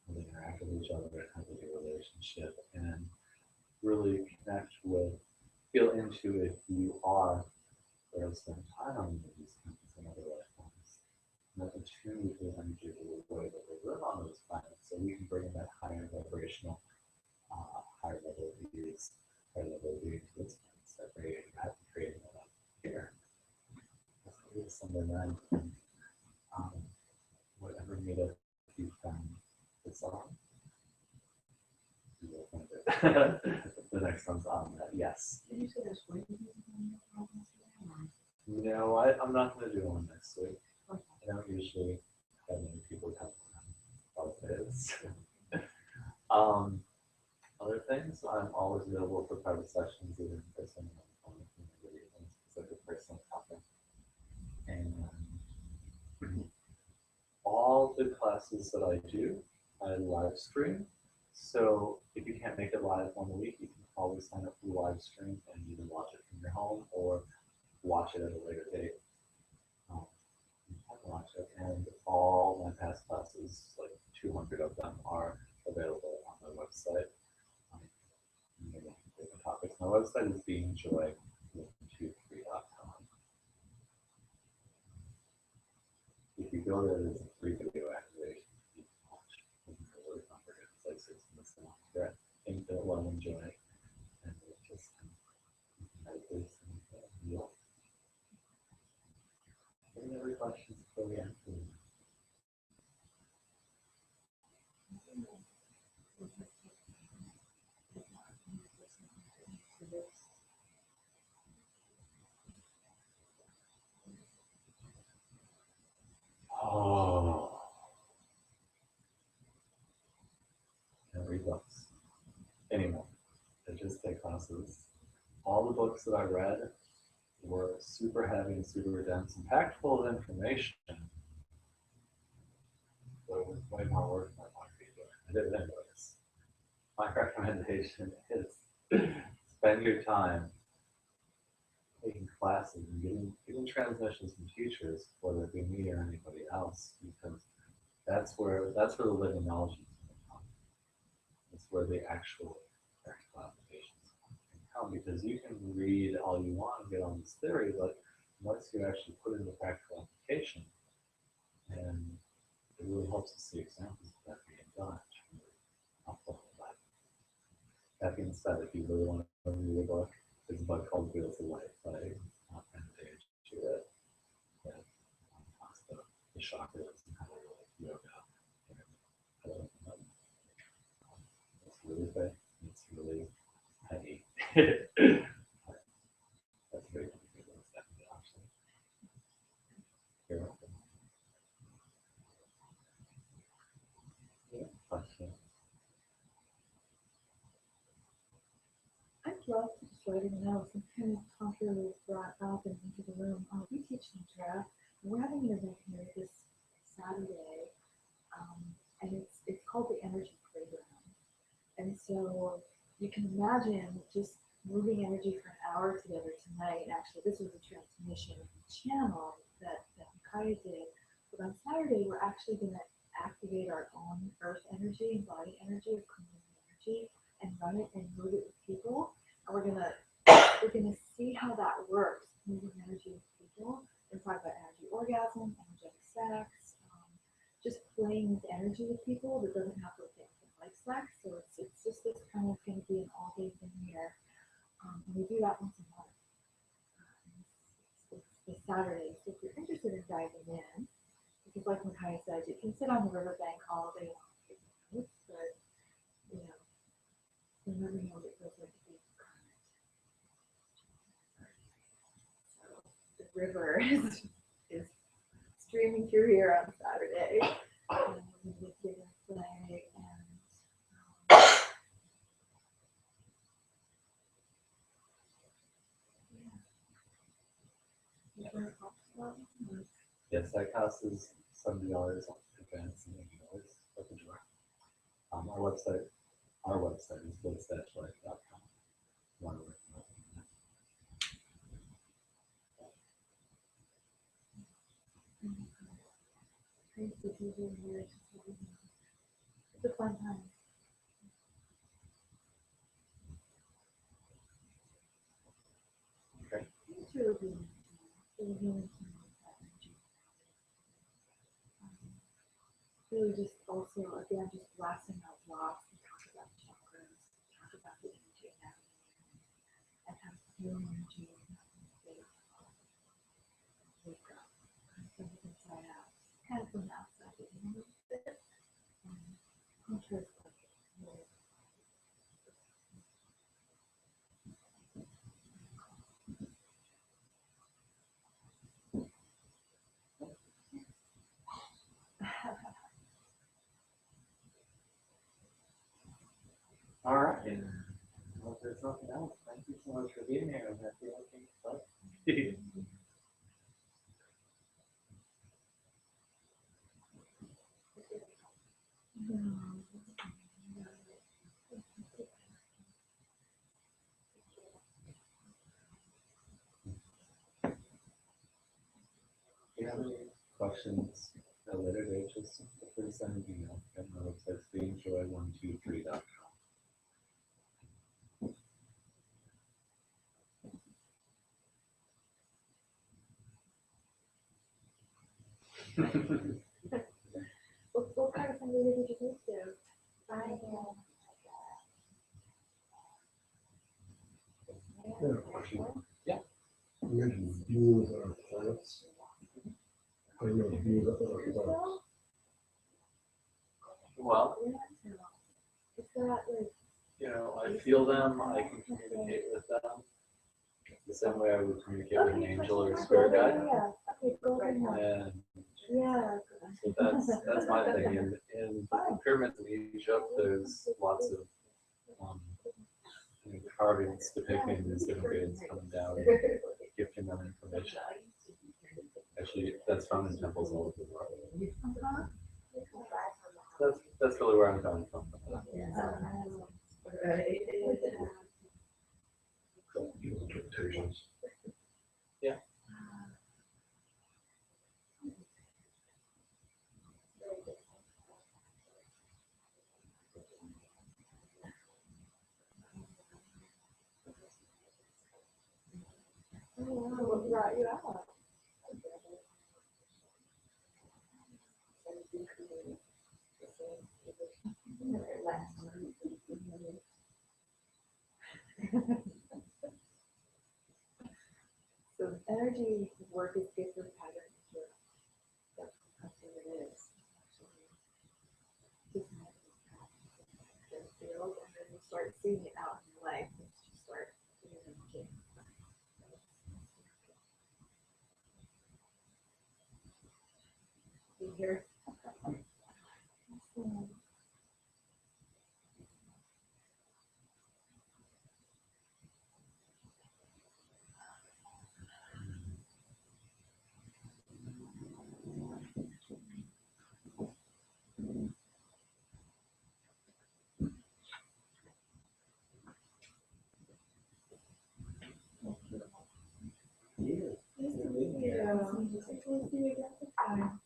How they interact with each other, how they do a relationship, and really connect with, feel into if you are there to spend time on these planets and other lifetimes. And attune to the energy of the way that they live on those planets, so we can bring in that higher vibrational, higher level of ease, higher level of being to this planets that we have to create that up here. That's going to be December 9th. And, whatever meetup you found this on, you will find it. The next one's on that, yes. Did you say there's way to No, I'm not going to do one next week. I don't usually have many people come on holidays. Other things, I'm always available for private sessions, either in person or on the phone, maybe on a specific personal topic. And all the classes that I do, I live stream. So if you can't make it live one week, you can always sign up for the live stream and either watch it from your home or watch it at a later date. You can watch it, and all my past classes, like 200 of them, are available on my website. Different topics. My website is beingjoy123.com. If you go there, there's a free video activation you can watch. It's really comforting. It's like 6 minutes long. You're infinite love and joy, and it just meditates and heal. Any other questions before we end? Oh, can't read books anymore. I just take classes. All the books that I read were super heavy and super dense and packed full of information. So it was way more work than I wanted to be doing. I did it anyways. My recommendation is spend your time taking classes and getting transmissions from teachers, whether it be me or anybody else, because that's where the living knowledge is going to come. It's where the actual practical applications come. come, because you can read all you want and get on this theory, but once you actually put into practical application, and it really helps to see examples of that being done. It's really helpful. But that being said, if you really want to read a book, there's a book called Wheels of Life by Page to it that talks about the chakras and how they relate to yoga. It's really big. It's really heavy. That's very good. Actually. You're welcome. Yeah, question. I'd love to just write in the notes and kind of contrary brought up and into the room. We teach Tantra. We're having an event here this Saturday, and it's called the Energy Playground. And so you can imagine just moving energy for an hour together tonight. Actually, this was a transmission of the channel that Kaya did. But on Saturday, we're actually going to activate our own earth energy and body energy, or community energy, and run it and move it with people. And we're gonna see how that works, moving energy with people. And talk about energy orgasm, energetic sex, just playing with energy with people that doesn't have to look anything like sex. So it's just this kind of going to be an all-day thing here. And we do that once a month. It's this Saturday. So if you're interested in diving in, because like Makai said, you can sit on the riverbank all day long, but you know, you never know what it feels like to be current. So the river is streaming through here on Saturday. And we're going to get a flag and Yes, that costs is $70 on advance and $80 at the door. Our website is bliss-life.com. One of it's a fun time. Okay. It's really healing. Really healing to know that energy. Really just also, again, just blasting out blocks and talk about chakras, talk about the energy anatomy, and how healing energy is not going to wake up, from the inside out, kind of from the outside in a little bit. Contrast like really. All right. Well, if there's nothing else, thank you so much for being here. I'm happy looking. Bye. If you have any questions at a later date, just feel free to send an email. And my website's beingjoy123.com. What kind of family did you move to? Yeah, question. Yeah. You mentioned beings are planets. I know beings are planets. Well, Is that like I feel them, I can communicate with them the same way I would communicate with an angel or a spirit guide. Yeah. Okay, golden one. And Yeah. so that's my thing. In the pyramids in Egypt, there's lots of carvings depicting these different beings coming down and gifting them information. Actually, that's found in temples all over the world. That's really where I'm coming from. Interpretations. Yeah. brought you out. So energy work is good for pattern here. That's what it is. Just the field, and then you start seeing it out in your life, and you start doing energy. You hear? Nice to meet you. Hopefully see you again sometime.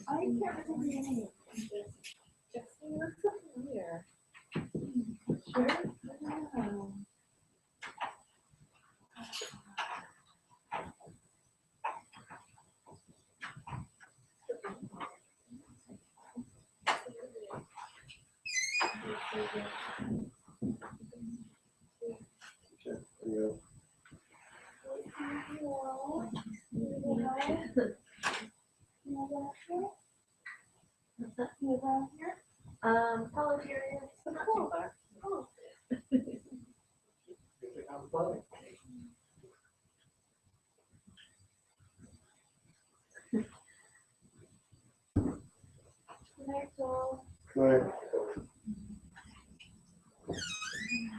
I can't remember your name. Jesse looks so familiar. Sure? I don't know. College area. So cool. Oh. Good night, Joel. Right.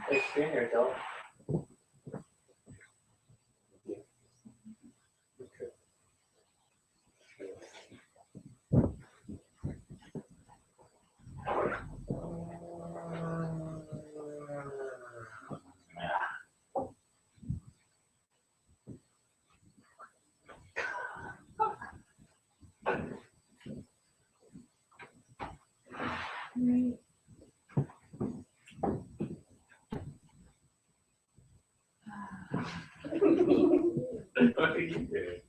Thanks for being here, Joel. Right. What are you doing?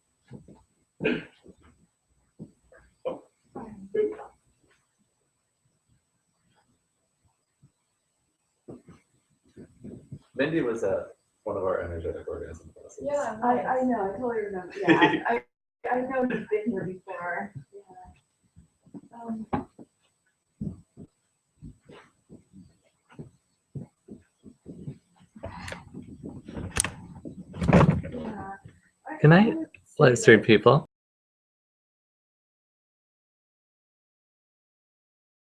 Mindy was at one of our energetic organism classes. Yeah, I know, I totally remember. Yeah, I know you've been here before. Yeah. Yeah. Good night, live stream people.